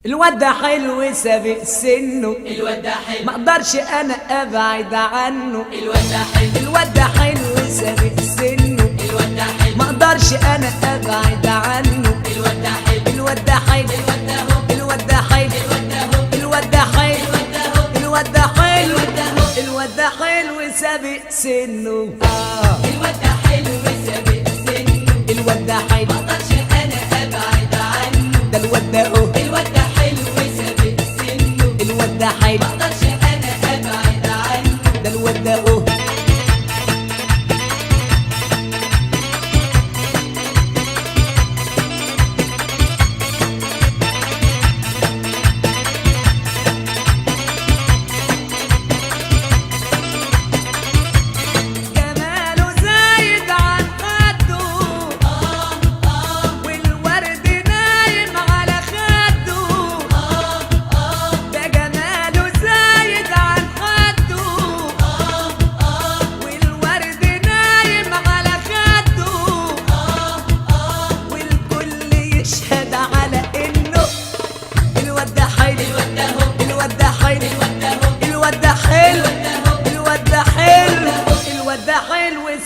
الواد ده حلو سابق سنه، الواد ده حلو ما اقدرش انا ابعد عنه. الواد ده حلو الواد ده حلو سابق سنه، الواد ده حلو ما اقدرش انا ابعد عنه. الواد ده حلو الواد ده حلو، الواد ده هو الواد ده حلو، الواد ده هو الواد ده حلو، الواد ده هو الواد ده حلو سابق سنه. الواد ده حلو سابق سنه، الواد ده حلو، ما اقدرش انا ابعد عنه. ده الواد ده هو الواد ده حلو سابق سنه، الواد ده حلو، ما اقدرش انا ابعد عنه. ده الواد ده هو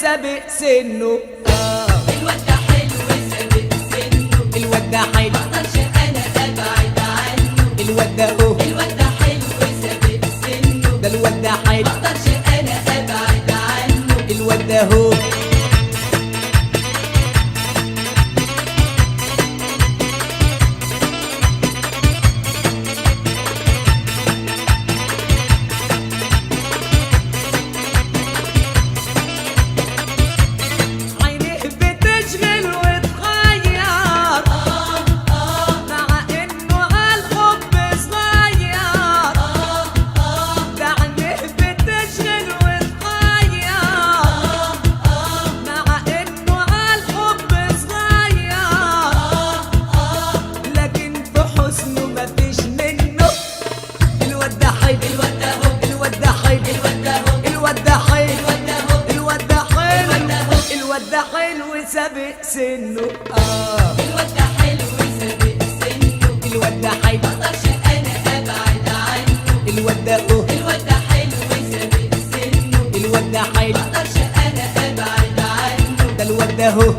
سابق سنه. الواد ده حلو سابق سنه، الواد ده حلو، ما اقدرش انا ابعد عنه. الواد ده هو الواد ده حلو سابق سنه، ده الواد ده حلو، ما اقدرش انا ابعد عنه. الواد ده هو سابق سنه. الواد ده حلو سابق سنه، الواد ده حلو، ما اقدرش انا ابعد عنه. الواد ده هو الواد ده حلو سابق سنه، الواد ده ما حلو، اقدرش انا ابعد عنه. ده الواد ده هو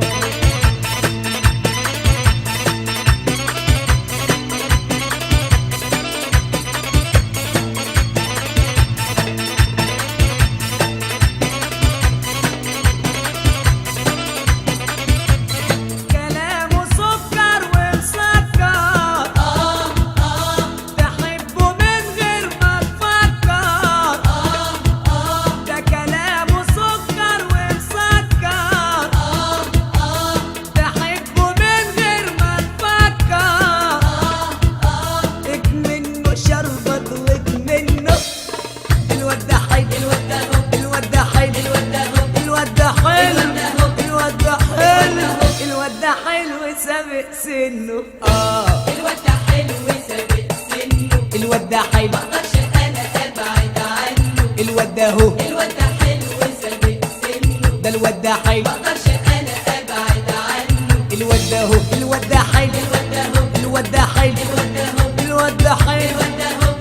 سابق سنه. الواد ده حلو سابق سنه، الواد ده حلو، ما اقدرش انا ابعد عنه. الواد ده هو الواد ده حلو سابق سنه، ده الواد ده حلو، ما اقدرش انا ابعد عنه. الواد ده هو الواد ده حلو، الواد ده هو الواد ده حلو، الواد ده هو الواد ده حلو،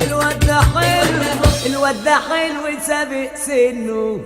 الواد ده حلو، الواد ده حلو سابق سنه.